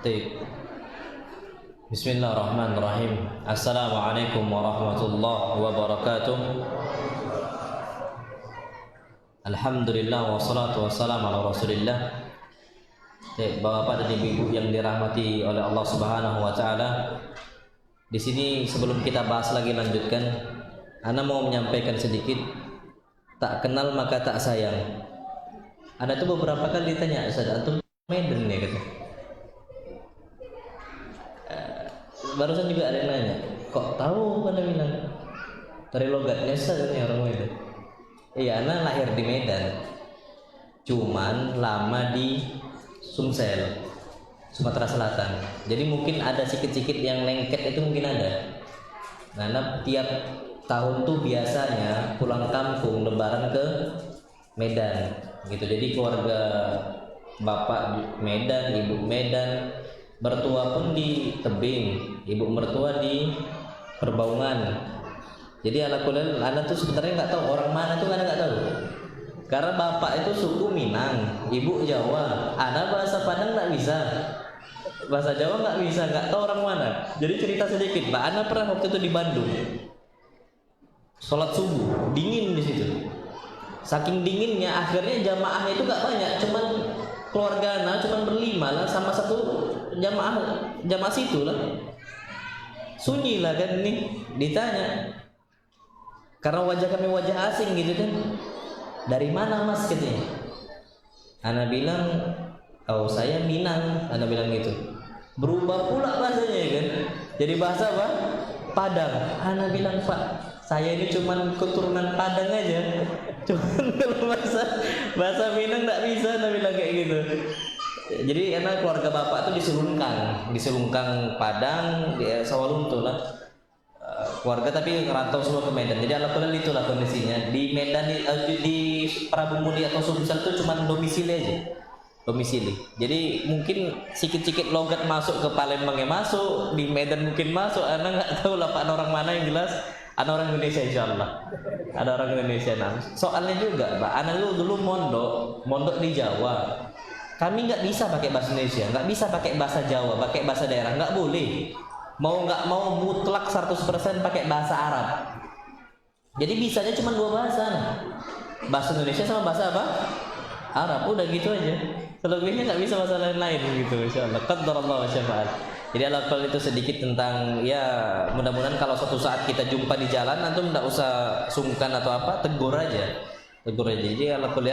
Baik. Bismillahirrahmanirrahim. Assalamualaikum warahmatullahi wabarakatuh. Alhamdulillah wassalatu wassalamu ala Rasulillah. Bapak dan Ibu yang dirahmati oleh Allah Subhanahu wa taala. Di sini sebelum kita bahas lagi lanjutkan, ana mau menyampaikan sedikit. Tak kenal maka tak sayang. Ana tuh beberapa kali ditanya, "Ustaz, antum Medan ya?" kata. Barusan juga ada yang nanya, "Kok tahu?" Ana bilang, "Dari logatnya Ustaz ini orang Medan." Iya, ana lahir di Medan. Cuman lama di Sumsel, Sumatera Selatan. Jadi mungkin ada sikit-sikit yang lengket itu mungkin ada. Nah, tiap tahun tuh biasanya pulang kampung lebaran ke Medan gitu. Jadi keluarga bapak di Medan, ibu Medan, mertua pun di Tebing, ibu mertua di Perbaungan. Jadi anak tuh sebenarnya nggak tahu orang mana tuh, nggak tahu. Karena bapak itu suku Minang, ibu Jawa. Anak bahasa Padang nggak bisa, bahasa Jawa nggak bisa, nggak tahu orang mana. Jadi cerita sedikit, Mbak Ana pernah waktu itu di Bandung, sholat subuh, dingin di situ. Saking dinginnya, akhirnya jamaahnya itu nggak banyak, cuman keluarga Ana cuman berlima lah sama satu jamaah situ lah. Sunyi lah kan ini, ditanya. Karena wajah kami wajah asing gitu kan. "Dari mana Mas?" katanya. Ana bilang, "Oh, saya Minang." Ana bilang gitu. Berubah pula bahasanya kan. Jadi bahasa apa? Padang. Ana bilang, "Pak, saya ini cuman keturunan Padang aja. Cuman kalau bahasa Minang enggak bisa." Ana bilang kayak gitu. Jadi karena keluarga bapak tuh di Selungkang Padang, di Sawalunto lah. Keluarga tapi ngerantau semua ke Medan. Jadi alhamdulillah itulah kondisinya. Di Medan di Prabu Muli atau Sumsel itu cuma domisili aja. Domisili. Jadi mungkin sikit-sikit logat masuk ke Palembang yang masuk, di Medan mungkin masuk. Ana nggak tahu lah Pak orang mana yang jelas. Ana orang Indonesia insyaallah. Ada orang Indonesia nah. Soalnya juga, Pak, Ana dulu mondok di Jawa. Kami nggak bisa pakai bahasa Indonesia, nggak bisa pakai bahasa Jawa, pakai bahasa daerah, nggak boleh. Mau nggak mau mutlak 100% pakai bahasa Arab. Jadi bisanya cuma dua bahasa, bahasa Indonesia sama bahasa apa? Arab. Udah gitu aja. Selebihnya nggak bisa bahasa lain-lain gitu. Insyaallah. Qadarullah wa syafa'al. Jadi alaqal itu sedikit tentang ya mudah-mudahan kalau suatu saat kita jumpa di jalan antum nggak usah sungkan atau apa, tegur aja. Jadi alaqal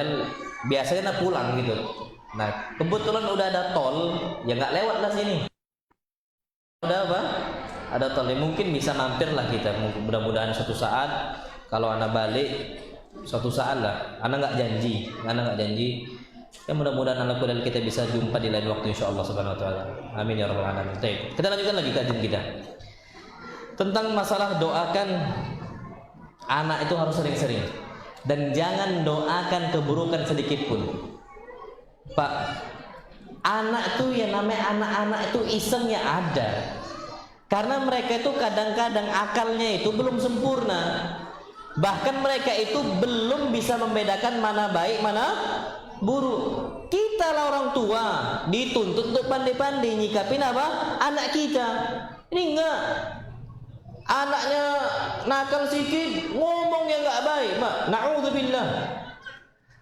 biasanya nak pulang gitu. Nah kebetulan udah ada tol, ya nggak lewat lah sini. Udah apa? Ada tol, mungkin bisa mampir lah kita. Mudah-mudahan suatu saat kalau anak balik suatu saat lah. Anak nggak janji. Ya mudah-mudahan anak kuliah kita bisa jumpa di lain waktu insyaallah subhanahu wa taala. Amin ya rabbal alamin. Baik. Kita lanjutkan lagi kajian kita tentang masalah doakan anak itu harus sering-sering dan jangan doakan keburukan sedikit pun. Pak, anak tuh ya namanya anak-anak itu isengnya ada. Karena mereka itu kadang-kadang akalnya itu belum sempurna. Bahkan mereka itu belum bisa membedakan mana baik, mana buruk. Kita lah orang tua dituntut untuk pandai-pandai nyikapin apa? Anak kita. Ini enggak. Anaknya nakal sedikit, ngomong yang enggak baik, Pak. Na'udzubillah.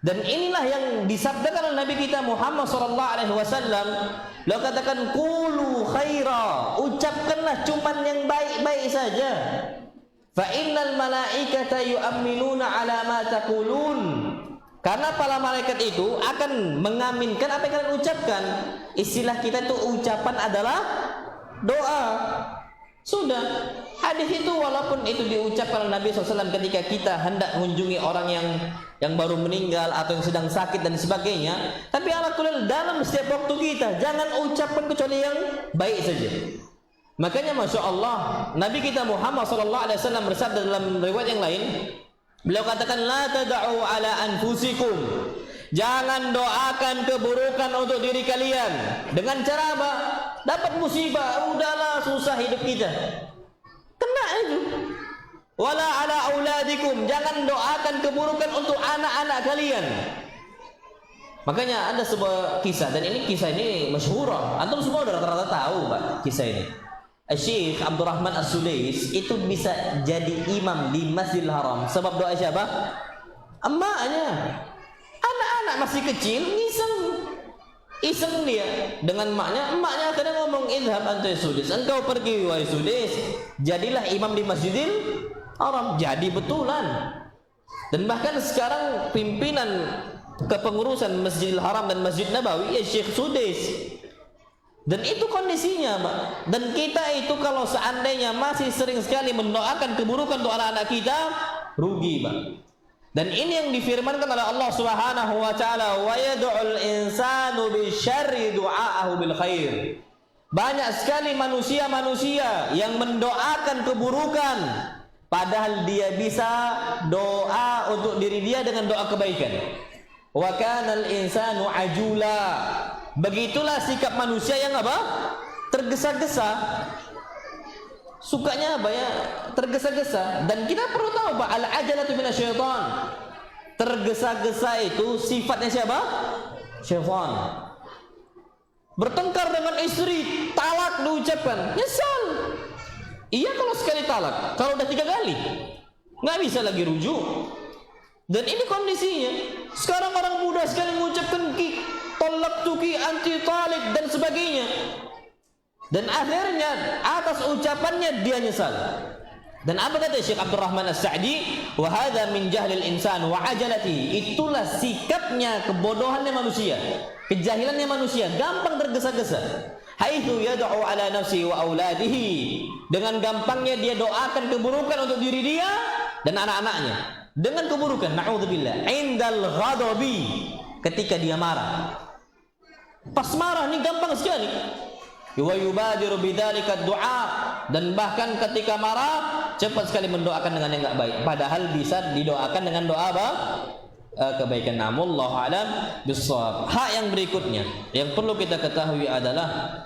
Dan inilah yang disabdakan oleh Nabi kita Muhammad SAW. Beliau katakan qulu khaira, ucapkanlah cuman yang baik-baik saja. Fa innal malaikata yu'minuna ala ma taqulun. Karena para malaikat itu akan mengaminkan apa yang kalian ucapkan. Istilah kita itu ucapan adalah doa. Sudah. Hadis itu walaupun itu diucapkan oleh Nabi SAW ketika kita hendak mengunjungi orang yang baru meninggal atau yang sedang sakit dan sebagainya, tapi alhamdulillah dalam setiap waktu kita jangan ucapkan kecuali yang baik saja. Makanya masya Allah Nabi kita Muhammad SAW bersabda dalam riwayat yang lain, beliau katakan la tad'u ala anfusikum, jangan doakan keburukan untuk diri kalian dengan cara apa? Dapat musibah, udahlah susah hidup kita, kena itu. Wala ala auladikum, jangan doakan keburukan untuk anak-anak kalian. Makanya ada sebuah kisah, dan ini kisah ini masyhur. Antum semua udah rata-rata tahu, Pak, kisah ini. Syekh Abdurrahman As-Sudais itu bisa jadi imam di Masjidil Haram sebab doa siapa? Emaknya. Anak-anak masih kecil iseng dia dengan emaknya akhirnya ngomong, idhab anta ya Sudais, engkau pergi wahai Sudais, jadilah imam di Masjidil Haram. Jadi betulan. Dan bahkan sekarang pimpinan kepengurusan Masjidil Haram dan Masjid Nabawi ya Syekh Sudais. Dan itu kondisinya, Pak. Dan kita itu kalau seandainya masih sering sekali mendoakan keburukan untuk anak-anak kita, rugi, Pak. Dan ini yang difirmankan oleh Allah Subhanahu wa taala, wa yad'ul insanu bisyarri du'aahu bil khair. Banyak sekali manusia-manusia yang mendoakan keburukan padahal dia bisa doa untuk diri dia dengan doa kebaikan. Wa kanal insanu ajula. Begitulah sikap manusia yang apa? Tergesa-gesa. Sukanya apa ya? Tergesa-gesa. Dan kita perlu tahu Pak, al-ajalatu minasyaitan. Tergesa-gesa itu sifatnya siapa? Syaitan. Bertengkar dengan istri, talak diucapkan, nyesal. Iya kalau sekali talak, kalau udah 3 kali nggak bisa lagi rujuk. Dan ini kondisinya. Sekarang orang muda sekali mengucapkan tolak tuki, anti talik dan sebagainya. Dan akhirnya atas ucapannya dia nyesal. Dan apa kata Syekh Abdurrahman As-Sa'di? Wa hadza min jahlil insan wa ajalati. Itulah sikapnya kebodohannya manusia, kejahilannya manusia, gampang tergesa-gesa. Haitsu yad'u ala nafsi wa auladihi. Dengan gampangnya dia doakan keburukan untuk diri dia dan anak-anaknya. Dengan keburukan, na'udzubillah, indal ghadabi, ketika dia marah. Pas marah nih gampang sekali. Wa yubadiru bidzalika du'a, dan bahkan ketika marah cepat sekali mendoakan dengan yang enggak baik, padahal bisa didoakan dengan doa apa? Kebaikan. Namullahu alam bissawab. Hak yang berikutnya yang perlu kita ketahui adalah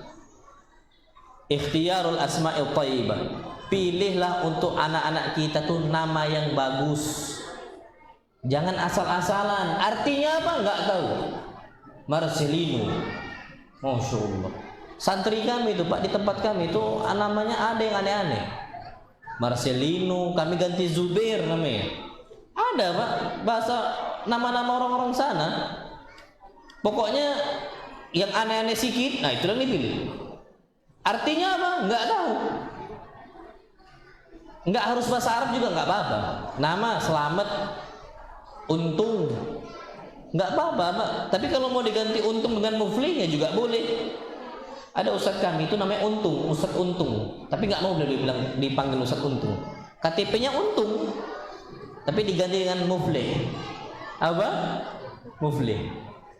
ikhtiyarul asma'il thayyibah. Pilihlah untuk anak-anak kita tuh nama yang bagus. Jangan asal-asalan. Artinya apa? Enggak tahu. Marcelino. Masya Allah. Santri kami itu Pak, di tempat kami itu namanya ada yang aneh-aneh. Marcelino, kami ganti Zubair namanya. Ada Pak, bahasa nama-nama orang-orang sana. Pokoknya yang aneh-aneh sikit, nah itu yang dipilih. Artinya apa? Enggak tahu. Enggak harus bahasa Arab juga enggak apa-apa. Nama Selamat, Untung, enggak apa-apa, Pak. Tapi kalau mau diganti Untung dengan Muflihnya juga boleh. Ada ustadz kami itu namanya Untung, Ustadz Untung. Tapi enggak mau beliau dipanggil Ustadz Untung. KTP-nya Untung, tapi diganti dengan Muflih. Apa? Muflih.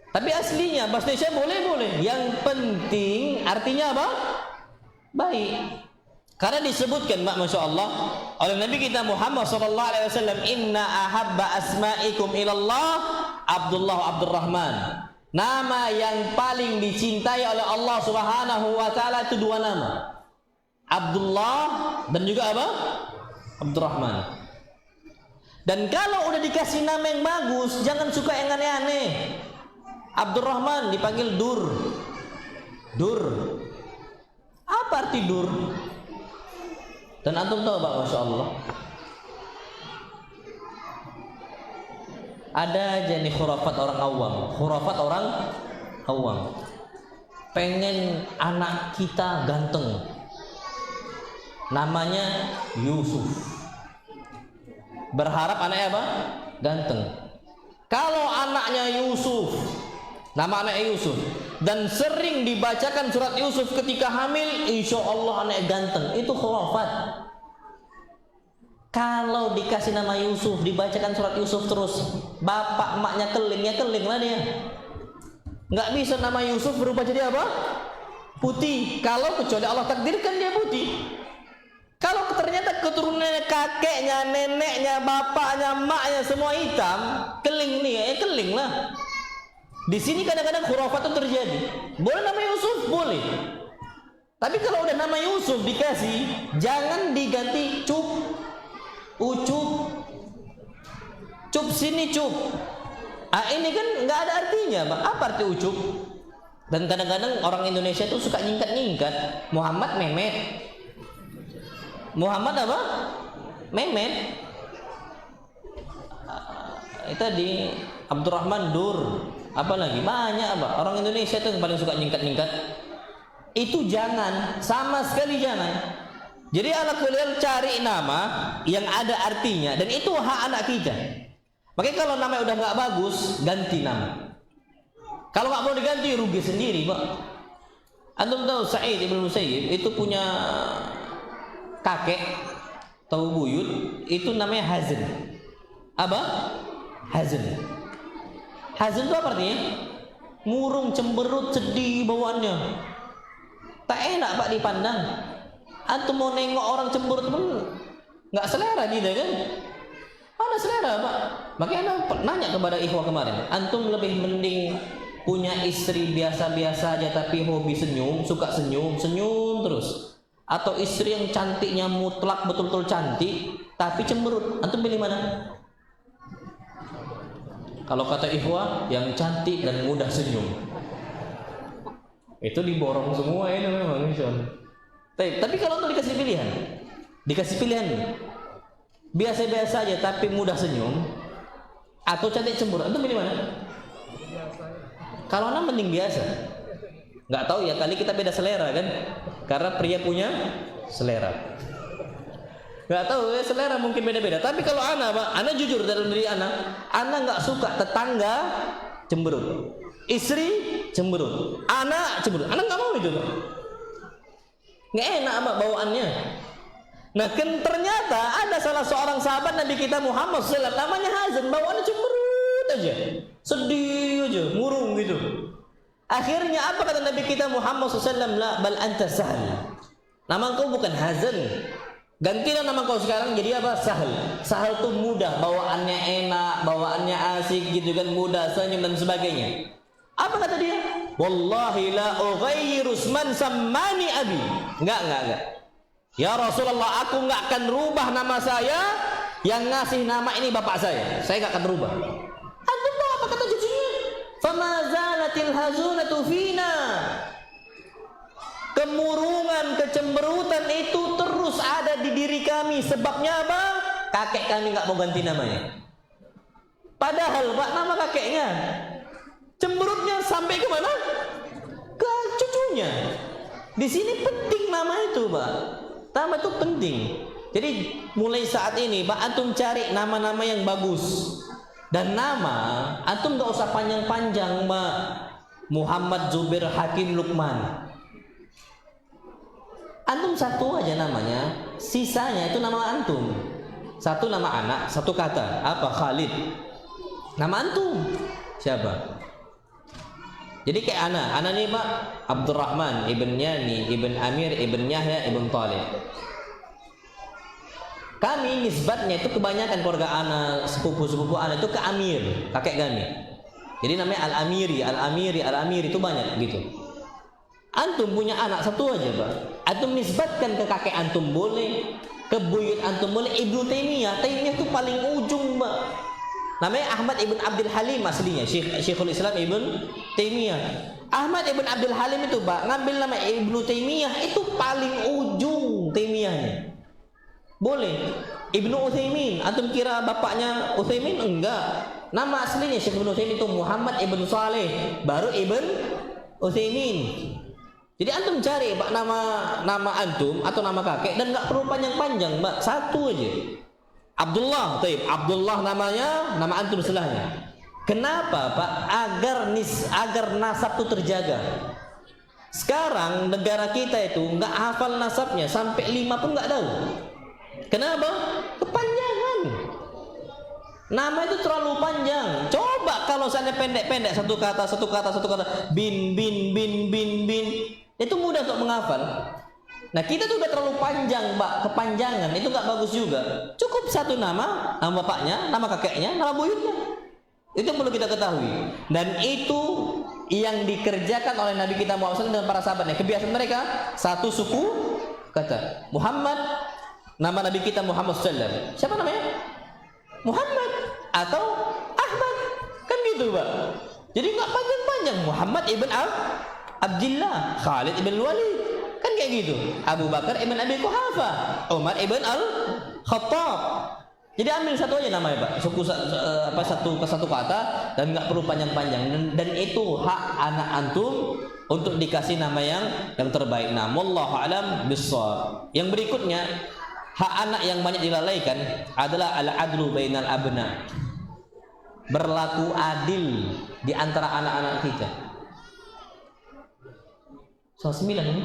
Tapi aslinya bahasa Indonesia boleh-boleh. Yang penting artinya apa? Baik. Karena disebutkan Masya Allah oleh Nabi kita Muhammad SAW, inna ahabba asma'ikum ilallah Abdullah Abdurrahman. Nama yang paling dicintai oleh Allah Subhanahu wa taala itu 2 nama. Abdullah dan juga apa? Abdurrahman. Dan kalau udah dikasih nama yang bagus, jangan suka yang aneh-aneh. Abdurrahman dipanggil Dur. Dur. Apa arti Dur? Dan antum tahu Pak, Masya Allah, ada aja nih khurafat orang awam. Pengen anak kita ganteng, namanya Yusuf. Berharap anaknya apa? Ganteng. Kalau anaknya Yusuf, nama anaknya Yusuf, dan sering dibacakan surat Yusuf ketika hamil, insya Allah anaknya ganteng, itu khurafat. Kalau dikasih nama Yusuf, dibacakan surat Yusuf terus, bapak emaknya keling, ya keling lah dia. Nggak bisa nama Yusuf berubah jadi apa? Putih. Kalau kecuali Allah takdirkan dia putih. Kalau ternyata keturunannya, kakeknya, neneknya, bapaknya, emaknya semua hitam, keling nih, ya keling lah. Di sini kadang-kadang khurafat itu terjadi. Boleh nama Yusuf? Boleh. Tapi kalau udah nama Yusuf dikasih, jangan diganti Cup, Ucup, Cup sini Cup. Ini kan nggak ada artinya, Pak. Apa arti ucup? Dan kadang-kadang orang Indonesia itu suka nyingkat-nyingkat. Muhammad Mehmet. Muhammad apa? Mehmet. Itu di Abdurrahman Dur. Apa lagi? Banyak, Pak. Orang Indonesia itu yang paling suka nyingkat-nyingkat. Itu jangan, sama sekali jangan. Jadi ala kulli cari nama yang ada artinya, dan itu hak anak kita. Makanya kalau namanya udah nggak bagus, ganti nama. Kalau nggak mau diganti, rugi sendiri, Pak. Antum tahu Sa'id ibn Musayyib itu punya kakek, tahu buyut, itu namanya Hazn. Apa? Hazn. Hazn itu apa artinya? Murung, cemberut, sedih bawaannya. Tak enak, Pak, dipandang. Antum mau nengok orang cemberut pun nggak selera dia kan? Mana selera, Pak? Makanya nanya kepada ikhwah kemarin, antum lebih mending punya istri biasa-biasa aja tapi hobi senyum, suka senyum terus, atau istri yang cantiknya mutlak betul-betul cantik tapi cemberut, antum pilih mana? Kalau kata ikhwah, yang cantik dan mudah senyum. Itu diborong semua ini memang, tapi kalau untuk dikasih pilihan, biasa-biasa aja tapi mudah senyum atau cantik cemberut, antum pilih mana? Kalau anak mending biasa. Nggak tahu ya, kali kita beda selera kan, karena pria punya selera. Nggak tahu ya, selera mungkin beda-beda. Tapi kalau anak, Pak, anak jujur dalam diri anak nggak suka tetangga cemberut, istri cemberut, anak cemberut. Anak nggak mau itu, Pak. Nggak enak, Pak, bawaannya. Nah, kan ternyata ada salah seorang sahabat Nabi kita Muhammad SAW, namanya Hazn, bawaannya cemberut aja, sedih aja, murung gitu. Akhirnya apa kata Nabi kita Muhammad SAW? La bal anta Sahl. Nama kau bukan Hazn. Gantilah nama kau sekarang jadi apa? Sahl. Sahl itu mudah, bawaannya enak, bawaannya asik gitu kan, mudah, senyum dan sebagainya. Apa kata dia? Wallahi la ughayyiru isman sammani abi. Enggak. Ya Rasulullah, aku enggak akan rubah nama saya, yang ngasih nama ini bapak saya enggak akan rubah. Antum tahu apa kata cucunya? Fama zalatil hazunatu fina. Kemurungan, kecemberutan itu terus ada di diri kami. Sebabnya apa? Kakek kami enggak mau ganti namanya. Padahal, Pak, nama kakeknya cemberutnya sampai ke mana? Ke cucunya. Di sini penting nama itu, Pak. Nama itu penting. Jadi mulai saat ini, Pak, antum cari nama-nama yang bagus. Dan nama antum nggak usah panjang-panjang, Pak. Muhammad Zubair Hakim Lukman. Antum satu aja namanya, sisanya itu nama antum. Satu nama anak, satu kata. Apa? Khalid. Nama antum siapa? Jadi kayak anak ini, Pak, Abdurrahman ibn Yani ibn Amir ibn Yahya ibn Talib. Kami nisbatnya itu kebanyakan keluarga anak, sepupu-sepupu anak itu ke Amir, kakek kami. Jadi namanya Al-Amiri itu banyak gitu. Antum punya anak satu aja, Pak. Antum nisbatkan ke kakek antum boleh, ke buyut antum boleh. Ibnu Taimiyah itu paling ujung, Pak. Namanya Ahmad ibn Abdul Halim aslinya, Syekhul Islam ibn Taimiyah. Ahmad ibn Abdul Halim itu, Pak, ngambil nama Ibnu Taimiyah itu paling ujung Taimiyahnya. Boleh. Ibnu Utsaimin, antum kira bapaknya Utsaimin? Enggak. Nama aslinya Syekh Ibnu Utsaimin itu Muhammad ibn Saleh, baru Ibn Utsaimin. Jadi antum cari, Pak, nama antum atau nama kakek, dan enggak perlu panjang-panjang, Pak. Satu aja. Abdullah, Abdullah namanya, nama antum setelahnya. Kenapa, Pak? Agar nasab itu terjaga. Sekarang negara kita itu nggak hafal nasabnya, sampai 5 pun nggak tahu. Kenapa? Kepanjangan. Nama itu terlalu panjang. Coba kalau seandainya pendek-pendek, satu kata, bin, itu mudah untuk menghafal. Nah, kita tuh udah terlalu panjang, Pak, kepanjangan, itu nggak bagus juga. Cukup satu nama bapaknya, nama kakeknya, nama buyutnya. Itu perlu kita ketahui. Dan itu yang dikerjakan oleh Nabi kita Muhammad SAW dan para sahabatnya. Kebiasaan mereka satu suku kata. Muhammad, nama Nabi kita Muhammad SAW. Siapa namanya? Muhammad atau Ahmad, kan gitu. gitu Pak. Jadi nggak panjang-panjang. Muhammad ibn Abdullah, Khalid ibn Walid, kan kayak gitu. Abu Bakar ibn Abi Quhafa, Umar ibn Al-Khattab. Jadi ambil satu aja namanya Pak, satu kata dan nggak perlu panjang-panjang. Dan itu hak anak antum untuk dikasih nama yang terbaik. Nah, wallahu alam bissawab. Yang berikutnya, hak anak yang banyak dilalaikan adalah al-adlu bainal abna. Berlaku adil di antara anak-anak kita. Soal 9 ini.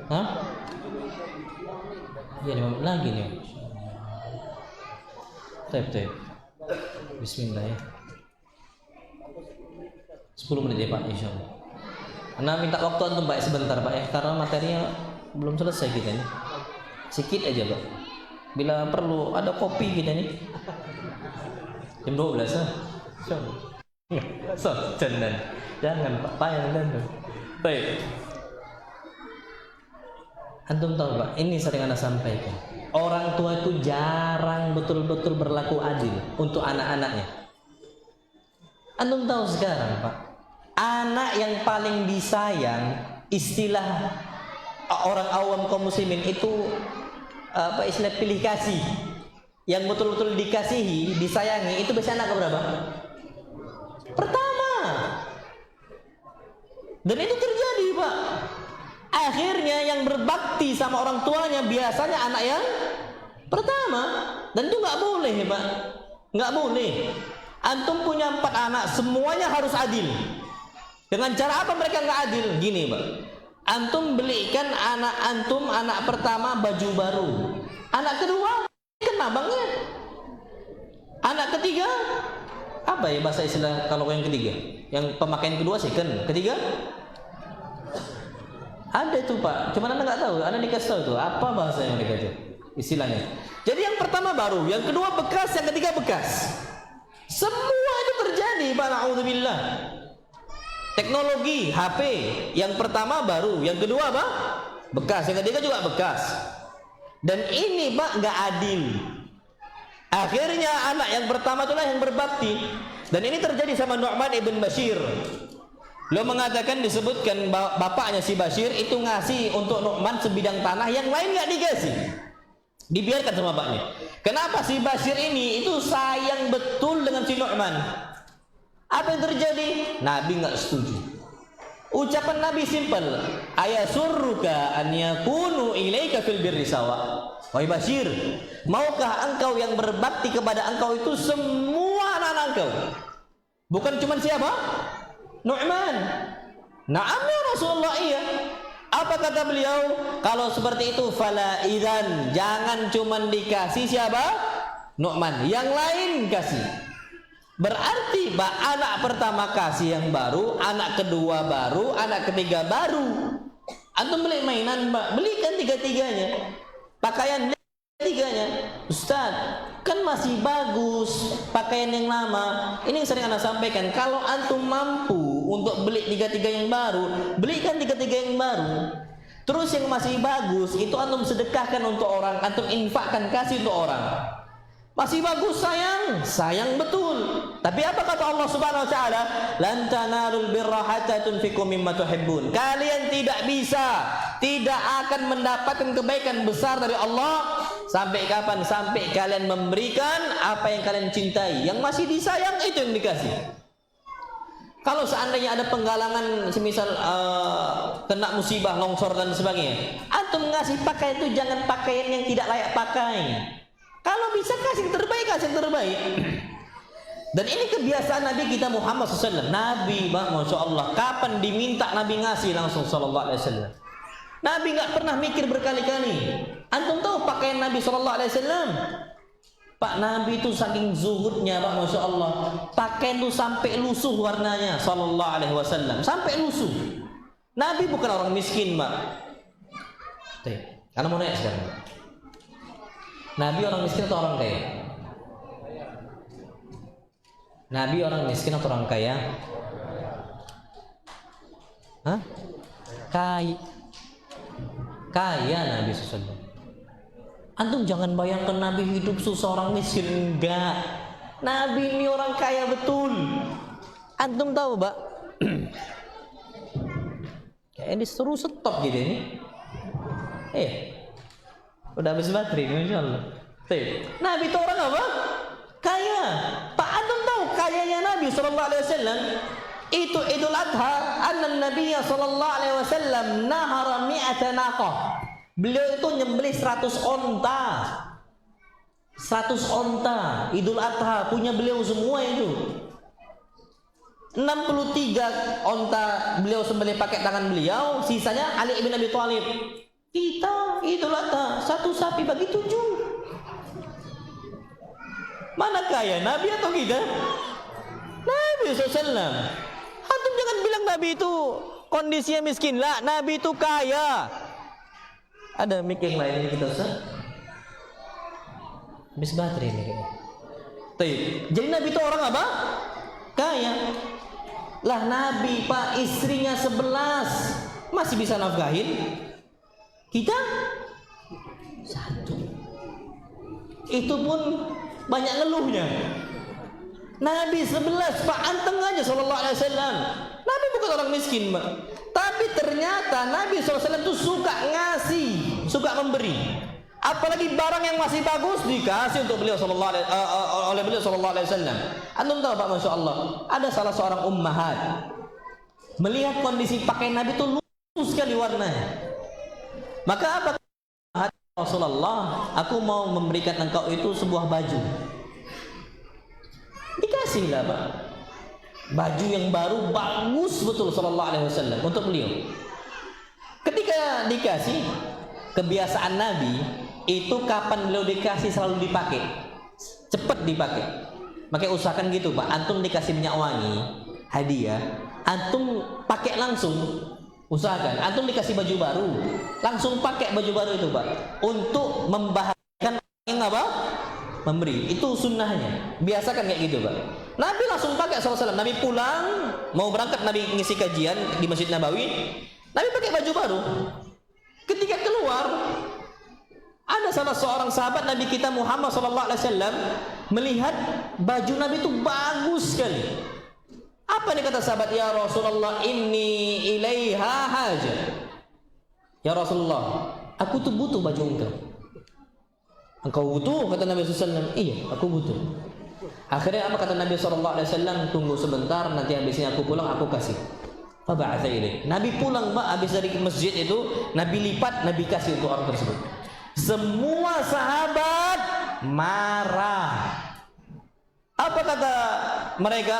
Hah? Ya 5 menit lagi nih. Tep. Bismillah ya. 10 menit ya Pak, insyaallah. Karena minta waktu antum Pak sebentar Pak ya, karena materinya belum selesai kita nih. Sikit aja Pak. Bila perlu ada kopi kita nih. Jam 12 ah. So, jangan Pak, payah dan. Baik. Antum tahu Pak, ini sering Anda sampaikan. Orang tua itu jarang betul-betul berlaku adil untuk anak-anaknya. Antum tahu sekarang Pak, anak yang paling disayang, istilah orang awam kaum muslimin itu istilah pilih kasih. Yang betul-betul dikasihi, disayangi, itu biasanya anak berapa? Pertama. Dan itu terjadi Pak. Akhirnya yang berbakti sama orang tuanya biasanya anak yang pertama. Dan itu nggak boleh Pak, nggak boleh. Antum punya 4 anak, semuanya harus adil. Dengan cara apa mereka nggak adil? Gini Pak, antum belikan anak antum, anak pertama baju baru, anak kedua kan abangnya, anak ketiga apa ya bahasa istilah kalau yang ketiga, yang pemakaian kedua second, ketiga ada tuh Pak, cuman Anda nggak tahu, Anda dikasih tahu tuh apa bahasa yang mereka itu istilahnya. Jadi yang pertama baru, yang kedua bekas, yang ketiga bekas. Semua itu terjadi Pak, na'udzubillah. Teknologi HP, yang pertama baru, yang kedua apa? Bekas, yang ketiga juga bekas. Dan ini Pak nggak adil. Akhirnya anak yang pertama itulah yang berbakti. Dan ini terjadi sama Nu'man ibn Bashir. Lo mengatakan, disebutkan bapaknya si Bashir itu ngasih untuk Nu'man sebidang tanah, yang lain nggak dikasih, dibiarkan sama bapaknya. Kenapa si Bashir ini itu sayang betul dengan si Nu'man? Apa yang terjadi? Nabi nggak setuju. Ucapan Nabi simpel, ayasurruka an yakunu ilaika fil birri sawa. Wahai Bashir, maukah engkau yang berbakti kepada engkau itu semua anak-anak engkau? Bukan cuma siapa? Nu'man. Na'am ya Rasulullah, iya. Apa kata beliau? Kalau seperti itu fala idzan, jangan cuma dikasih siapa? Nu'man, yang lain kasih. Berarti anak pertama kasih yang baru, anak kedua baru, anak ketiga baru. Antum beli mainan Mbak, belikan tiga-tiganya. Pakaian tiganya. Ustaz, kan masih bagus pakaian yang lama. Ini yang sering Anda sampaikan, kalau antum mampu untuk beli tiga-tiga yang baru, belikan tiga-tiga yang baru. Terus yang masih bagus itu antum sedekahkan untuk orang, antum infakkan, kasih untuk orang. Masih bagus, sayang betul. Tapi apa kata Allah Subhanahu wa taala? Lan tanalul birra hatta tunfiqu mimma tuhibbun. Kalian tidak akan mendapatkan kebaikan besar dari Allah sampai kapan? Sampai kalian memberikan apa yang kalian cintai. Yang masih disayang itu yang dikasih. Kalau seandainya ada penggalangan, semisal kena musibah, longsor dan sebagainya, antum ngasih pakaian itu jangan pakaian yang tidak layak pakai. Kalau bisa kasih yang terbaik, Dan ini kebiasaan Nabi kita Muhammad SAW. Nabi, Masya Allah, kapan diminta Nabi ngasih langsung Sallallahu Alaihi Wasallam. Nabi nggak pernah mikir berkali-kali. Antum tahu pakaian Nabi Sallallahu Alaihi Wasallam? Pak, Nabi itu saking zuhudnya Pak, Masya Allah, pakaian itu sampai lusuh warnanya Sallallahu Alaihi Wasallam, sampai lusuh. Nabi bukan orang miskin Pak. Karena mau nanya sekarang, Nabi orang miskin atau orang kaya? Nabi orang miskin atau orang kaya? Hah? Kaya Nabi SAW. Antum jangan bayangkan Nabi hidup susah orang miskin, enggak. Nabi ini orang kaya betul. Antum tahu, Pak? Kayak disuruh stop gitu ini. Udah habis baterai ini, insyaallah. Nabi itu orang apa? Kaya. Pak, antum tahu kayanya Nabi sallallahu alaihi wasallam? Itu Idul Adha, anna Nabi sallallahu alaihi wasallam nahara 100 naqah. Beliau itu nyembelih 100 onta. 100 onta Idul Adha punya beliau semua itu. 63 onta beliau sembelih pakai tangan beliau, sisanya Ali bin Abi Thalib. Kita Idul Adha 1 sapi bagi 7. Mana kaya, Nabi atau kita? Nabi SAW. Antum jangan bilang Nabi itu kondisinya miskin lah, Nabi itu kaya. Ada mic yang lain ini kita Ustaz? Habis baterai ini kayaknya. Jadi Nabi itu orang apa? Kaya. Lah Nabi Pak, istrinya 11 masih bisa nafkahin. Kita 1. Itu pun banyak ngeluhnya. Nabi 11 Pak, anteng aja sallallahu alaihi wasallam. Nabi bukan orang miskin, Pak. Tapi ternyata Nabi SAW itu suka ngasih, suka memberi. Apalagi barang yang masih bagus dikasih untuk beliau oleh beliau sallallahu alaihi wasallam. Antum tahu Pak, Masya Allah, ada salah seorang ummahat melihat kondisi pakaian Nabi itu lusuh sekali warnanya. Maka apa? Rasulullah, aku mau memberikan engkau itu sebuah baju. Dikasihlah Pak, baju yang baru bagus betul sallallahu alaihi wasallam untuk beliau. Ketika dikasih, kebiasaan Nabi itu kapan beliau dikasih selalu dipakai, cepat dipakai. Makanya usahakan gitu Pak, antum dikasih minyak wangi hadiah, antum pakai langsung. Usahakan antum dikasih baju baru, langsung pakai baju baru itu Pak, untuk membahagiakan yang apa? Memberi. Itu sunnahnya. Biasakan kayak gitu Pak. Nabi langsung pakai SAW. Nabi pulang mau berangkat, Nabi ngisi kajian di Masjid Nabawi, Nabi pakai baju baru. Ketika keluar, ada salah seorang sahabat Nabi kita Muhammad SAW melihat baju Nabi itu bagus sekali. Apa nih kata sahabat? Ya Rasulullah, inni ilaiha haja. Ya Rasulullah, aku tuh butuh baju engkau. Engkau butuh? Kata Nabi SAW. Iya, aku butuh. Akhirnya apa kata Nabi SAW? Tunggu sebentar, nanti habisnya aku pulang, aku kasih. Faba'atha ilaih. Nabi pulang Pak, habis dari masjid itu, Nabi lipat, Nabi kasih untuk orang tersebut. Semua sahabat marah. Apa kata mereka?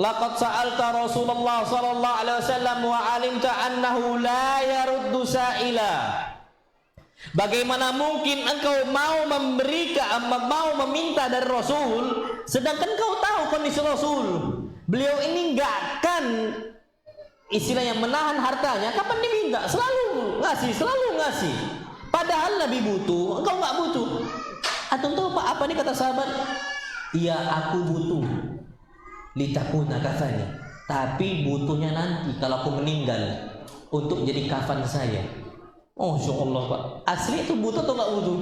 Laqad sa'alta Rasulullah sallallahu alaihi wasallam wa 'alimta annahu la yaruddu sa'ila. Bagaimana mungkin engkau mau meminta dari Rasul, sedangkan kau tahu kondisi Rasul. Beliau ini enggak akan istilahnya menahan hartanya, kapan diminta? Selalu ngasih. Padahal Nabi butuh, engkau enggak butuh. Antum tahu Pak apa nih kata sahabat? Iya, aku butuh. Litakuna kafani. Tapi butuhnya nanti kalau aku meninggal, untuk jadi kafan saya. Oh, insyaallah Pak. Asli itu butuh atau enggak butuh?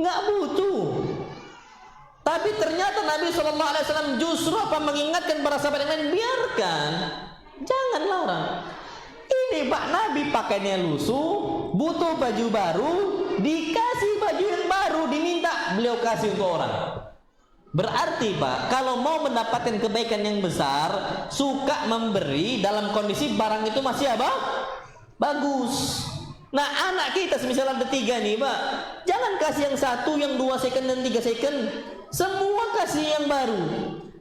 Enggak butuh. Tapi ternyata Nabi SAW justru apa mengingatkan para sahabat yang lain, biarkan, jangan larang. Ini Pak, Nabi pakainya lusuh, butuh baju baru, dikasih baju yang baru, diminta, beliau kasih untuk orang. Berarti Pak, kalau mau mendapatkan kebaikan yang besar, suka memberi dalam kondisi barang itu masih apa? Bagus. Nah anak kita semisal ada 3 nih Pak, jangan kasih yang 1, yang 2 second dan 3 second, semua kasih yang baru.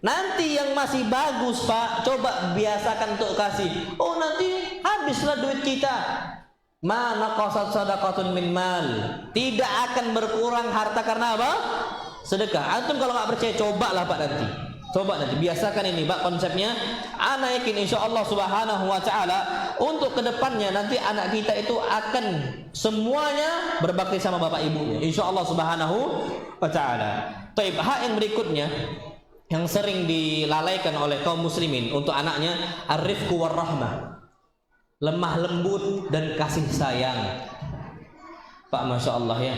Nanti yang masih bagus Pak, coba biasakan untuk kasih. Oh nanti habislah duit kita. Mana qasad sadaqatun min mal. Tidak akan berkurang harta karena apa? Sedekah. Antum kalau nggak percaya, cobalah Pak nanti. Coba nanti biasakan ini Pak konsepnya. Ana yakin insya Allah Subhanahu Wa Taala untuk kedepannya nanti anak kita itu akan semuanya berbakti sama bapak ibunya. Insya Allah Subhanahu Wa Taala. Taib, hak yang berikutnya yang sering dilalaikan oleh kaum muslimin untuk anaknya, ar-rifqu war-rahmah. Lemah lembut dan kasih sayang. Pak, Masya Allah ya,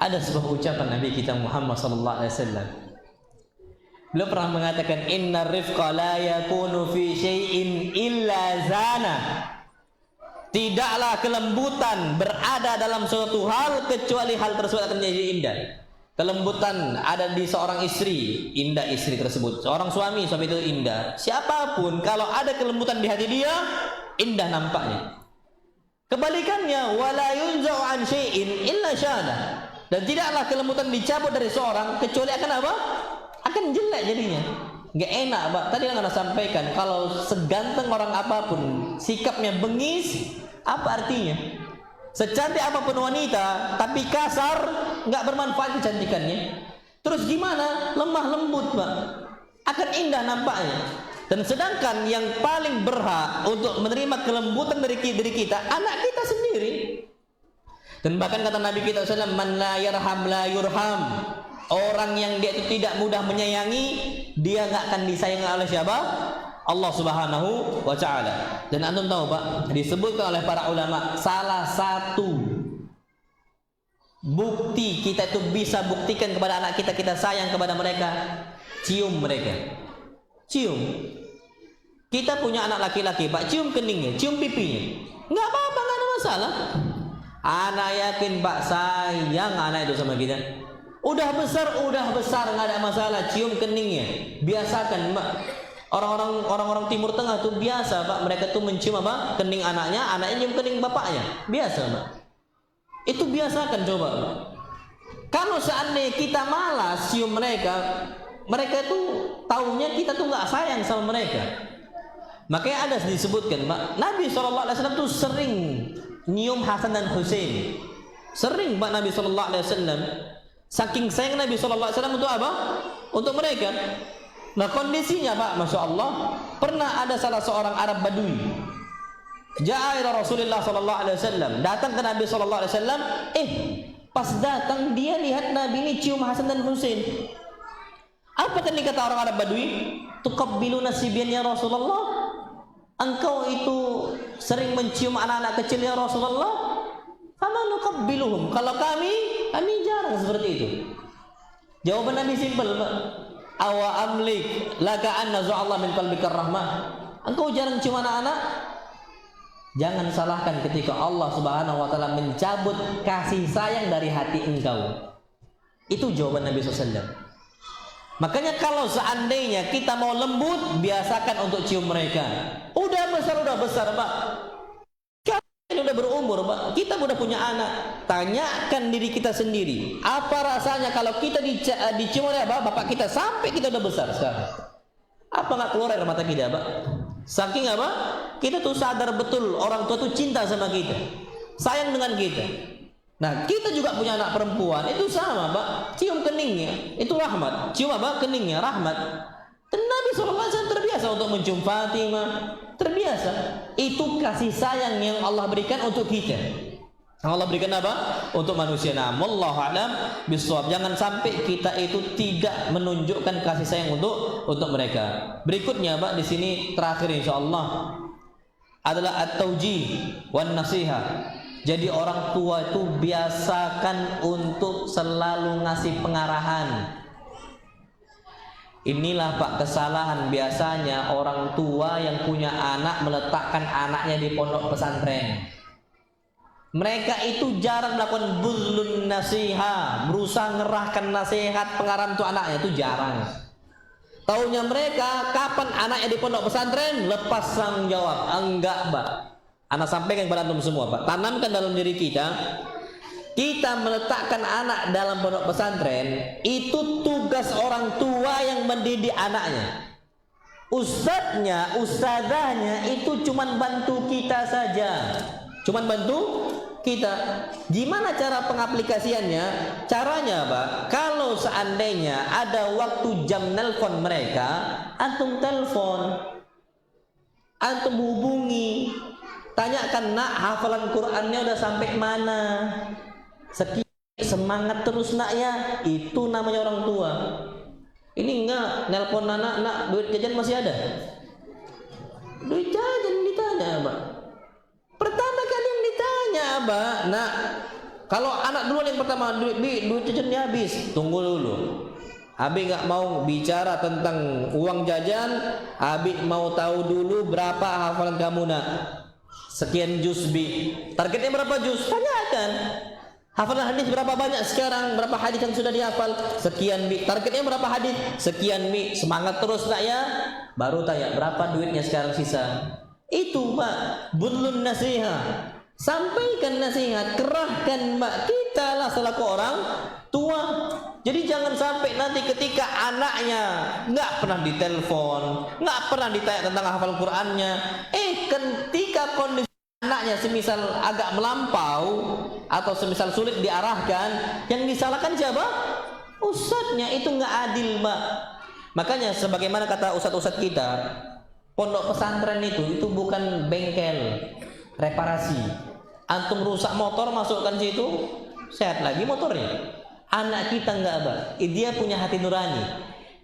ada sebuah ucapan Nabi kita Muhammad sallallahu alaihi wasallam. Beliau pernah mengatakan, inna rifqa la yakunu fi syai'in illa zana. Tidaklah kelembutan berada dalam suatu hal kecuali hal tersebut akan menjadi indah. Kelembutan ada di seorang istri, indah istri tersebut. Seorang suami itu indah. Siapapun kalau ada kelembutan di hati dia, indah nampaknya. Kebalikannya, wala yunza'u an syai'in illa syana. Dan tidaklah kelembutan dicabut dari seorang kecuali akan apa? Akan jelek jadinya. Nggak enak, Pak. Tadi yang Anda sampaikan, kalau seganteng orang apapun, sikapnya bengis, apa artinya? Secantik apapun wanita, tapi kasar, nggak bermanfaat kecantikannya. Terus gimana? Lemah lembut, Pak. Akan indah nampaknya. Dan sedangkan yang paling berhak untuk menerima kelembutan dari kita, anak kita sendiri. Dan bahkan kata Nabi kita SAW, man la yarham la yurham. Orang yang dia itu tidak mudah menyayangi, dia nggak akan disayangi oleh siapa? Allah Subhanahu wa Ta'ala. Dan antum tahu, Pak, disebutkan oleh para ulama, salah satu bukti kita itu bisa buktikan kepada anak kita, kita sayang kepada mereka, cium mereka. Cium. Kita punya anak laki-laki, Pak, cium keningnya, cium pipinya. Nggak apa-apa, nggak ada masalah. Anak yakin, Pak, sayang anak itu sama kita. Udah besar nggak ada masalah, cium keningnya. Biasakan, Pak. Orang-orang Timur Tengah tuh biasa, Pak. Mereka tuh mencium apa? Kening anaknya, anaknya cium kening bapaknya. Biasa, Pak. Itu biasakan coba, Pak. Kalau seandainya kita malas cium mereka, mereka tuh taunya kita tuh nggak sayang sama mereka. Makanya ada disebutkan, Pak, Nabi SAW tuh sering nyium Hasan dan Husain. Sering, Pak, Nabi SAW. Saking sayang Nabi SAW untuk apa? Untuk mereka. Nah, kondisinya, Pak, Masya Allah, pernah ada salah seorang Arab Badui. Ja'a ila Rasulullah SAW. Datang ke Nabi SAW. Pas datang dia lihat Nabi ini cium Hasan dan Husain. Apa tadi kata orang Arab Badui? Tuqabbiluna sibyan ya Rasulullah. Engkau itu sering mencium anak-anak kecil ya Rasulullah. Fama nuqabbiluhum. Kalau kami jarang seperti itu. Jawaban Nabi simpel, Pak. Awa amlik laka anna zu'allah min qalbika rahmah. Engkau jarang cium anak-anak? Jangan salahkan ketika Allah Subhanahu wa taala mencabut kasih sayang dari hati engkau. Itu jawaban Nabi SAW. Makanya kalau seandainya kita mau lembut, biasakan untuk cium mereka. Udah besar, Pak. Ini udah berumur, Pak. Kita udah punya anak. Tanyakan diri kita sendiri, apa rasanya kalau kita dicium oleh bapak kita sampai kita udah besar sekarang? Apa nggak keluar air mata kita, Pak? Saking apa? Kita tuh sadar betul orang tua tuh cinta sama kita, sayang dengan kita. Nah, kita juga punya anak perempuan, itu sama, Pak. Cium keningnya, itu rahmat. Cium apa? Keningnya, rahmat. Dan Nabi SAW terbiasa untuk mencium Fatimah. Terbiasa. Itu kasih sayang yang Allah berikan untuk kita. Allah berikan apa? Untuk manusia. Nah, wallahu a'lam bishawab. Jangan sampai kita itu tidak menunjukkan kasih sayang untuk mereka. Berikutnya, Pak, di sini terakhir insyaallah adalah at-taujih wan nasiha. Jadi orang tua itu biasakan untuk selalu ngasih pengarahan. Inilah, Pak, kesalahan biasanya orang tua yang punya anak meletakkan anaknya di pondok pesantren. Mereka itu jarang melakukan buzlun nasiha, berusaha ngerahkan nasihat pengarahan untuk anaknya, itu jarang. Taunya mereka kapan anaknya di pondok pesantren lepas tanggung jawab. Enggak, Pak. Anak sampaikan kepada antum semua, Pak. Tanamkan dalam diri kita meletakkan anak dalam pondok pesantren, itu tugas orang tua yang mendidik anaknya. Ustadznya, ustadzahnya itu cuman bantu kita saja. Cuman bantu kita. Gimana cara pengaplikasiannya? Caranya, Pak, kalau seandainya ada waktu jam nelpon mereka, antum telepon, antum hubungi, tanyakan, nak, hafalan Qur'annya udah sampai mana? Semangat terus, nak, ya. Itu namanya orang tua. Ini enggak nelpon anak, nak, duit jajan masih ada? Duit jajan ditanya, Pak. Pertama kali yang ditanya, Pak, nak, Kalau anak duluan yang pertama, duit jajannya habis, tunggu dulu. Abi nggak mau bicara tentang uang jajan, Abi mau tahu dulu berapa hafalan kamu nak. Sekian juz bi. Targetnya berapa juz? Tanyakan. Hafalan hadis berapa banyak sekarang? Berapa hadis yang sudah dihafal? Sekian bi. Targetnya berapa hadis? Sekian bi. Semangat terus nak ya. Baru tanya berapa duitnya sekarang sisa. Itu Pak, budlun nasihat. Sampaikan nasihat, kerahkan Mbak, kita lah selaku orang tua. Jadi jangan sampai nanti ketika anaknya nggak pernah ditelepon, nggak pernah ditanya tentang hafal Qur'annya, ketika kondisi anaknya semisal agak melampau atau semisal sulit diarahkan, yang disalahkan siapa? Ustadznya. Itu nggak adil Mbak. Makanya sebagaimana kata ustadz-ustadz kita, pondok pesantren itu bukan bengkel reparasi. Antum rusak motor, masukkan situ, sehat lagi motornya. Anak kita enggak, Pak. Dia punya hati nurani.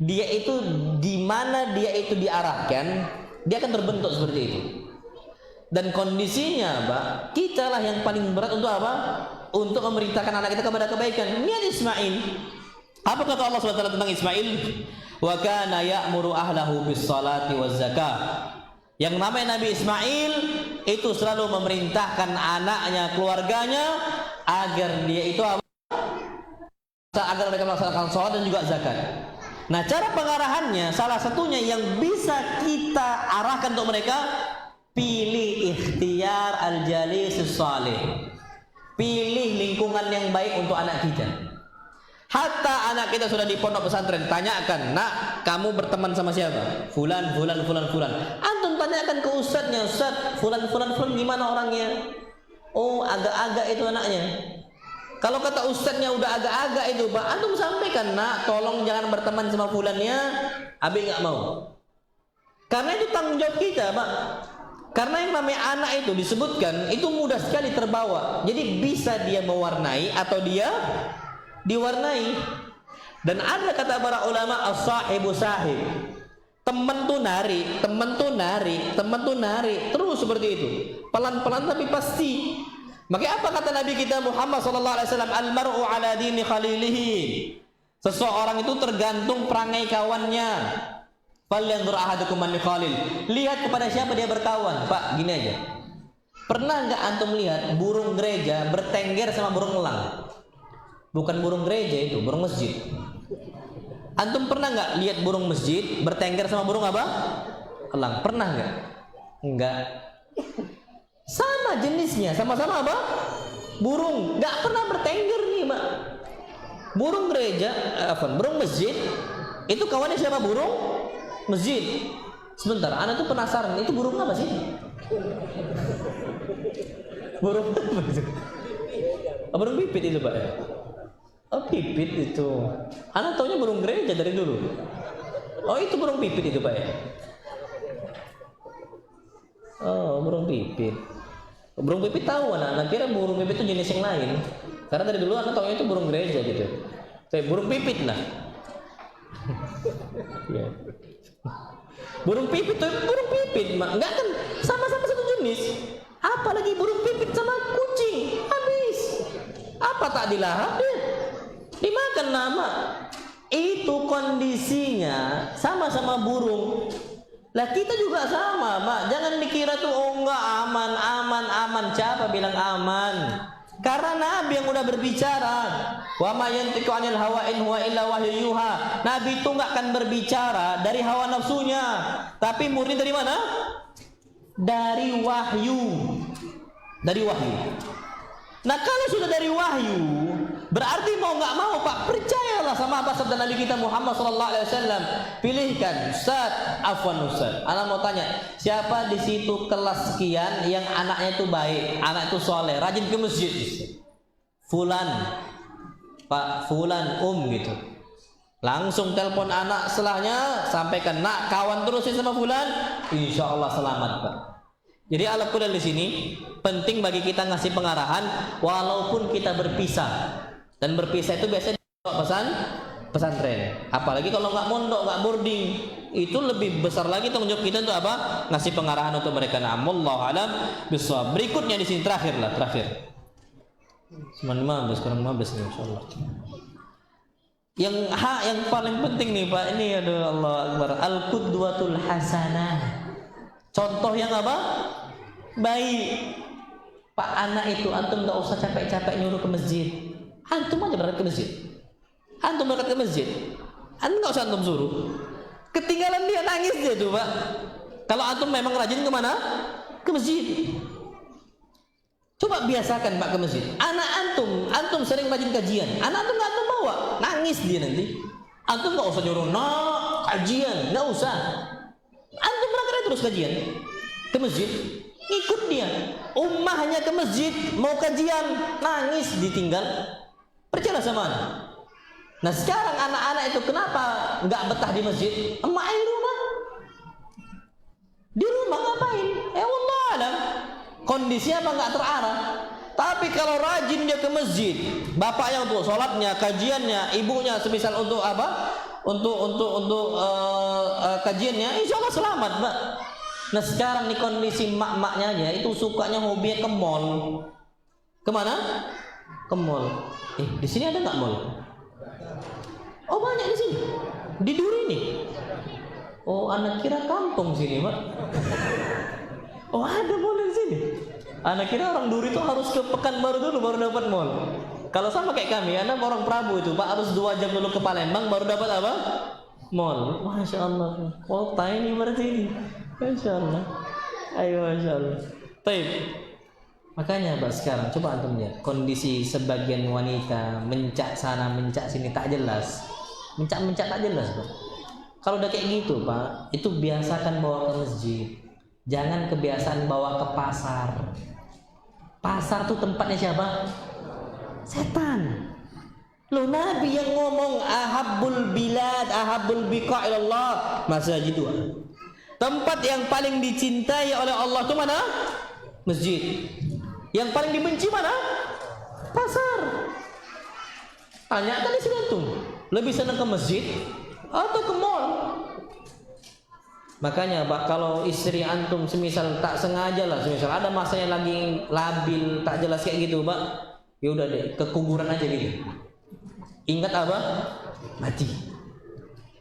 Dia itu di mana dia itu diarahkan, dia akan terbentuk seperti itu. Dan kondisinya, Pak, kita lah yang paling berat untuk apa? Untuk memerintahkan anak kita kepada kebaikan. Lihat Ismail. Apa kata Allah SWT tentang Ismail? Wa kana ya'muru ahlahu bis salati waz zakah. Yang namanya Nabi Ismail itu selalu memerintahkan anaknya, keluarganya agar dia itu agar mereka melaksanakan sholat dan juga zakat. Nah, cara pengarahannya salah satunya yang bisa kita arahkan untuk mereka, pilih ikhtiar al-jalis salih. Pilih lingkungan yang baik untuk anak kita. Hatta anak kita sudah di pondok pesantren, tanyakan, nak, kamu berteman sama siapa? Fulan. Antum tanyakan ke ustadznya, Ustadz, fulan gimana orangnya? Oh, agak-agak itu anaknya. Kalau kata ustadznya udah agak-agak itu, Pak, antum sampaikan, nak, tolong jangan berteman sama fulannya, Abi nggak mau. Karena itu tanggung jawab kita, Pak. Karena yang namanya anak itu disebutkan, itu mudah sekali terbawa. Jadi bisa dia mewarnai atau dia diwarnai. Dan ada kata para ulama, as-sahibu sahib. Teman tuh narik terus seperti itu. Pelan-pelan tapi pasti. Makanya apa kata Nabi kita Muhammad sallallahu alaihi wasallam, al-mar'u ala dini khalilihi. Seseorang itu tergantung perangai kawannya. Falyanzur ahadukum man khalil. Lihat kepada siapa dia berkawan. Pak, gini aja. Pernah enggak antum lihat burung gereja bertengger sama burung elang? Bukan burung gereja itu, burung masjid. Antum pernah nggak lihat burung masjid bertengger sama burung apa? Elang. Pernah nggak? Enggak. Sama jenisnya, sama-sama apa? Burung. Nggak pernah bertengger nih, Pak. Burung gereja, burung masjid, itu kawannya siapa? Burung masjid. Sebentar, anak tuh penasaran, itu burung apa sih? Burung apa itu? Burung pipit itu, Pak. Oh, pipit itu. Anak taunya burung gereja dari dulu. Oh, itu burung pipit itu, Pak ya? Oh, burung pipit. Burung pipit tahu anak kira burung pipit itu jenis yang lain. Karena dari dulu anak taunya itu burung gereja gitu. Tapi burung pipit lah. Ya. Burung pipit itu burung pipit, Mak. Enggak kan sama-sama satu jenis. Apalagi burung pipit sama kucing, habis. Apa tak dilahap deh? Dimakan nama. Itu kondisinya sama-sama burung. Lah kita juga sama, Pak. Jangan dikira tuh oh enggak aman. Siapa bilang aman? Karena Nabi yang udah berbicara. Wa ma yantiqu 'anil hawa in huwa illa wahyu yuha. Nabi itu enggak akan berbicara dari hawa nafsunya, tapi murni dari mana? Dari wahyu. Dari wahyu. Nah, kalau sudah dari wahyu, berarti mau nggak mau, Pak, percayalah sama apa sabda Nabi kita Muhammad SAW. Pilihkan Ustaz, Ana mau tanya, siapa di situ kelas sekian yang anaknya itu baik, anak itu soleh, rajin ke masjid? Fulan, Pak, Fulan, gitu. Langsung telepon anak setelahnya, sampaikan, nak, kawan terusin sama Fulan, insya Allah selamat, Pak. Jadi ala kulli di sini penting bagi kita ngasih pengarahan walaupun kita berpisah. Dan berpisah itu biasanya di pesantren. Apalagi kalau nggak mondok, nggak boarding, itu lebih besar lagi tanggung jawab kita untuk apa? Ngasih pengarahan untuk mereka. Wallahu alam bishawab. Berikutnya di sini terakhir. Cuma 15, kurang 15 nih insyaallah. Yang paling penting nih Pak, ini aduh Allah Akbar, al-qudwatul hasanah. Contoh yang apa? Baik. Pak, anak itu antum enggak usah capek-capek nyuruh ke masjid. Antum aja berangkat ke masjid. Antum berangkat ke masjid. Antum enggak usah antum suruh. Ketinggalan dia nangis dia tuh, Pak. Kalau antum memang rajin kemana? Ke masjid. Coba biasakan Pak ke masjid. Anak antum sering rajin kajian. Anak antum nggak antum bawa, nangis dia nanti. Antum nggak usah nyuruh, nah kajian, nggak usah. Antum berangkat aja terus kajian ke masjid, ikut dia. Ummahnya ke masjid mau kajian, nangis ditinggal. Percaya sama anak. Nah sekarang anak-anak itu kenapa nggak betah di masjid? Emak di rumah. Di rumah ngapain? Wallah alam. Kondisinya apa nggak terarah. Tapi kalau rajin dia ke masjid, bapaknya untuk sholatnya, kajiannya, ibunya semisal untuk apa? Untuk kajiannya, insya Allah selamat, Mbak. Nah sekarang nih kondisi mak-maknya aja itu sukanya hobinya ke mall. Kemana? Ke mall. Di sini ada nggak mall? Oh banyak di sini. Di Duri nih. Oh anak kira kampung sini, Mbak. Oh ada mall di sini. Anak kira orang Duri itu harus ke Pekanbaru dulu baru dapat mall. Kalau sama kayak kami, anak orang Prabu itu Pak harus 2 jam dulu ke Palembang baru dapat apa? Mall. Masya Allah. Kota ini berarti ini. Masya Allah. Ayo Masya Allah. Baik. Makanya Pak sekarang coba antum lihat kondisi sebagian wanita mencak sana mencak sini tak jelas. Mencak tak jelas Pak. Kalau udah kayak gitu Pak, itu biasakan bawa ke masjid. Jangan kebiasaan bawa ke pasar. Pasar tuh tempatnya siapa? Setan. Loh Nabi yang ngomong ahabbul bilad ahabbul biqa ilallah masjid itu. Tempat yang paling dicintai oleh Allah itu mana? Masjid. Yang paling dibenci mana? Pasar. Tanya kan di sini tuh. Lebih senang ke masjid atau ke mall? Makanya Pak, kalau istri antum semisal tak sengaja lah, semisal ada masanya lagi labil, tak jelas kayak gitu Pak, ya udah deh, ke kuburan aja gitu. Ingat apa? Mati.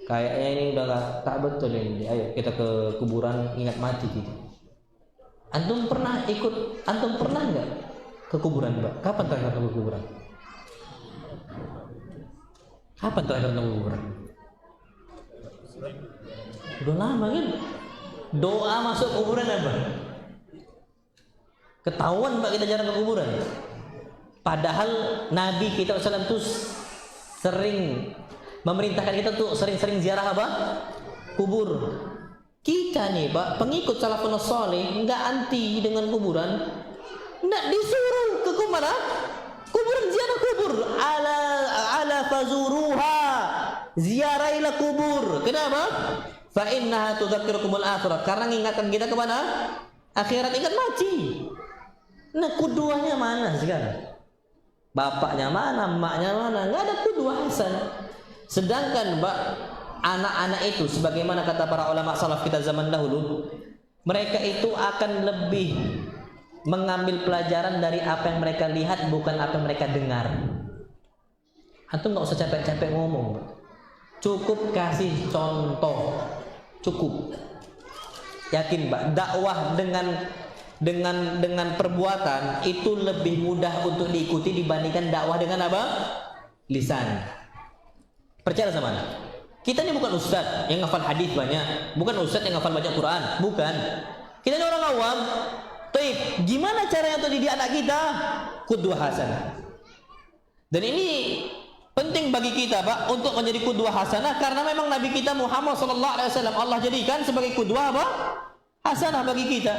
Kayaknya ini udah tak betul ini. Ayo kita ke kuburan, ingat mati gitu. Antum pernah nggak ke kuburan Pak? Kapan terakhir ke kuburan? Kapan terakhir ke kuburan? Udah lama kan? Doa masuk kuburan apa? Ketahuan Mbak kita jarang ke kuburan. Padahal Nabi kita SAW itu sering memerintahkan kita tuh sering-sering ziarah apa? Kubur. Kita nih Pak, pengikut salafun sholih nggak anti dengan kuburan. Nggak disuruh ke mana? Kuburan, ziarah kubur. Ala fazuruha. Ziarailah kubur. Kenapa? Fa innaha tudzakirukumul akhirah. Karena mengingatkan kita ke mana? Akhirat, ingat mati. Nah, kuduanya mana sekarang? Bapaknya mana, emaknya mana? Enggak ada kuduah hasan. Sedangkan Mbak, anak-anak itu sebagaimana kata para ulama salaf kita zaman dahulu, mereka itu akan lebih mengambil pelajaran dari apa yang mereka lihat, bukan apa yang mereka dengar. Antum enggak usah capek-capek ngomong. Cukup kasih contoh. Cukup. Yakin Mbak, dakwah dengan perbuatan itu lebih mudah untuk diikuti dibandingkan dakwah dengan apa? Lisan. Percaya sama anak. Kita ini bukan ustadz yang ngafal hadis banyak, bukan ustadz yang ngafal baca Quran, bukan. Kita ini orang awam. Baik, gimana caranya untuk didik anak kita? Qudwah hasanah. Dan ini penting bagi kita Pak untuk menjadi qudwah hasanah karena memang Nabi kita Muhammad SAW Allah jadikan sebagai qudwah apa? Hasanah bagi kita.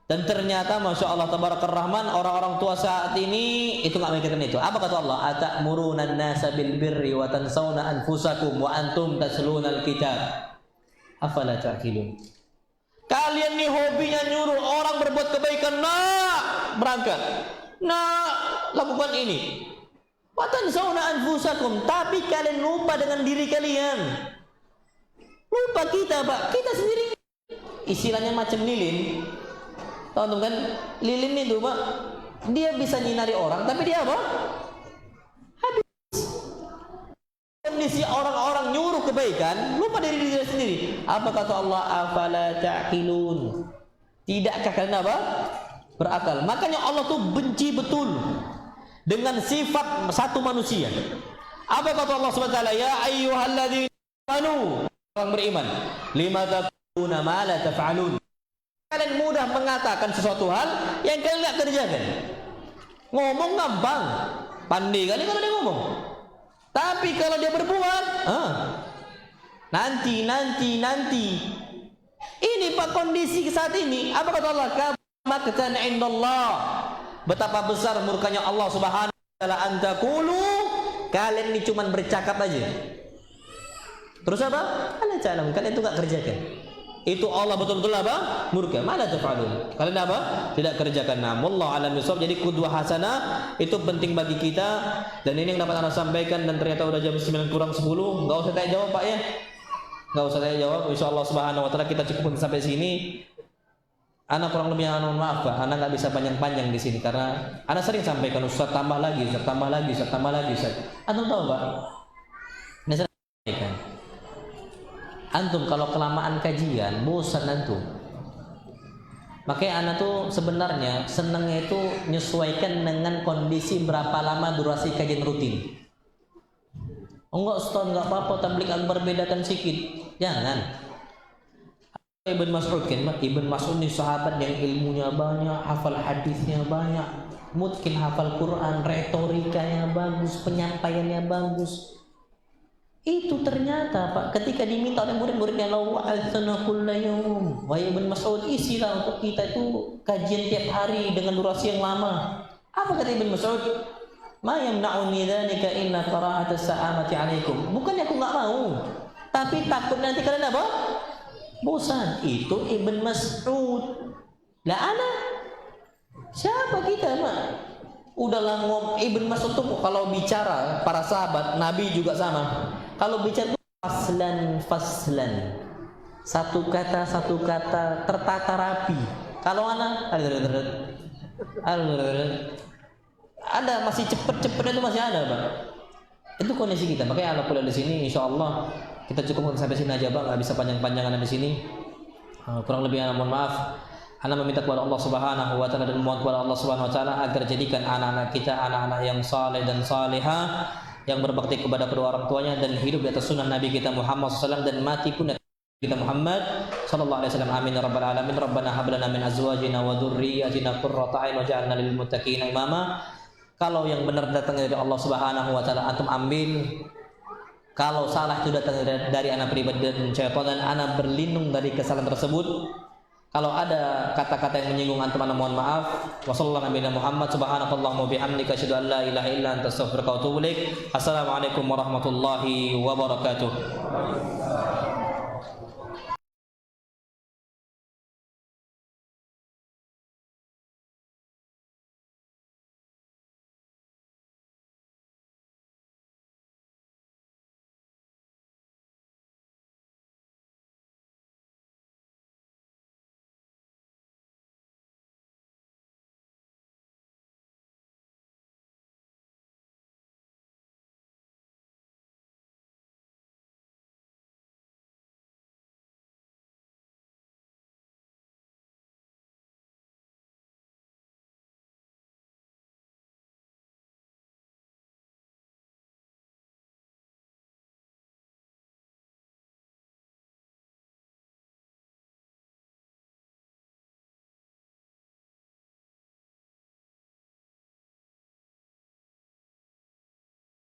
Dan ternyata Masya Allah Tabarakar Rahman, orang-orang tua saat ini itu nggak mikirkan itu. Apa kata Allah? Atamuruna an-nasa bil birri wa tansawna anfusakum wa antum tasluna al-kitab. Afala ta'qilun. Kalian nih hobinya nyuruh orang berbuat kebaikan, berangkat, lakukan ini. Wa tansawna anfusakum, tapi kalian lupa dengan diri kalian. Lupa kita, Pak. Kita sendiri istilahnya macam lilin. Tahu kan? Lilin itu Pak, Dia bisa nyinari orang, tapi dia apa? Habis. Kondisi orang-orang nyuruh kebaikan, lupa dari diri sendiri. Apa kata Allah? Afala ta'qilun. Tidakkah kalian apa? Berakal. Makanya Allah tuh benci betul dengan sifat satu manusia. Apa kata Allah Subhanahu wa taala? Ya ayyuhalladzina amanu, orang beriman, lima taquluna ma la taf'alun. Kalian mudah mengatakan sesuatu hal yang kalian tidak kerjakan. Ngomong gampang, pandai kali kalau dia ngomong. Tapi kalau dia berbuat, nanti. Ini Pak kondisi saat ini. Apa kata Allah? Maqtan indallah. Betapa besar murkanya Allah Subhanahu wa taala antakulu. Kalian ini cuma bercakap aja. Terus apa? Kalian itu enggak kerjakan. Itu Allah betul-betul apa? Murka. Mana taf'alun? Kalian apa? Tidak kerjakan. Wallahu a'lam bishawab. Jadi qudwah hasanah itu penting bagi kita, dan ini yang dapat Anda sampaikan, dan ternyata udah jam 9 kurang 10. Enggak usah tanya jawab, Pak ya. Enggak usah tanya jawab. Insyaallah Subhanahu wa taala kita cukupkan sampai sini. Ana kurang lebih mohon maaf, Pak. Ana enggak bisa panjang-panjang di sini karena Ana sering sampaikan, Ustaz tambah lagi, Ustaz tambah lagi, Ustaz tambah lagi, Ustaz. Antum tahu, Pak? Ana sering sampaikan. Antum kalau kelamaan kajian bosan antum. Makanya ana tuh sebenarnya senangnya itu menyesuaikan dengan kondisi berapa lama durasi kajian rutin. Enggak Ustaz, enggak apa-apa tabligh akbar bedakan sedikit. Jangan. Ibn Mas'ud kan, Ibn Mas'ud ini sahabat yang ilmunya banyak, hafal hadisnya banyak, mungkin hafal Quran, retorikanya bagus, penyampaiannya bagus. Itu ternyata Pak, ketika diminta oleh murid-muridnya, lawa'atsana kullayaum, wahai Ibn Mas'ud, isilah untuk kita itu kajian tiap hari dengan durasi yang lama. Apa kata Ibn Mas'ud? Ma yamna'uni dzalika inna qara'ata sa'amati 'alaikum. Bukannya aku enggak mau, tapi takut nanti kalian apa? Bosan. Itu Ibn Mas'ud. Lah ana siapa kita, Pak? Udahlah Ibn Mas'ud tuh kalau bicara para sahabat, Nabi juga sama. Kalau bicara itu faslan, satu kata tertata rapi. Kalau anak ada masih cepet itu masih ada, Pak. Itu kondisi kita. Makanya anak kuliah di sini, insya Allah kita cukup sampai sini aja, Pak. Nggak bisa panjang-panjangan di sini. Kurang lebih mohon maaf. Ana meminta kepada Allah Subhanahu wa taala dan mohon kepada Allah Subhanahu wa taala agar jadikan anak-anak kita anak-anak yang saleh dan salihah, yang berbakti kepada kedua orang tuanya dan hidup di atas sunnah Nabi kita Muhammad SAW dan mati pun kita Muhammad sallallahu alaihi wasallam. Amin ya rabbal alamin. Rabbana hab lana min azwajina wa dzurriyyatina qurrata a'yun waj'alna lil muttaqina imama. Kalau yang benar datang dari Allah Subhanahu wa taala antum ambil. Kalau salah itu datang dari anak pribadi dan syaitan, dan anak berlindung dari kesalahan tersebut. Kalau ada kata-kata yang menyinggung antum, ana mohon maaf. Wassallallahu nabiyana Muhammad subhanakallahumma bihamdika asyhadu an la ilaha illa anta astaghfiruka wa atubu ilaik. Assalamualaikum warahmatullahi wabarakatuh.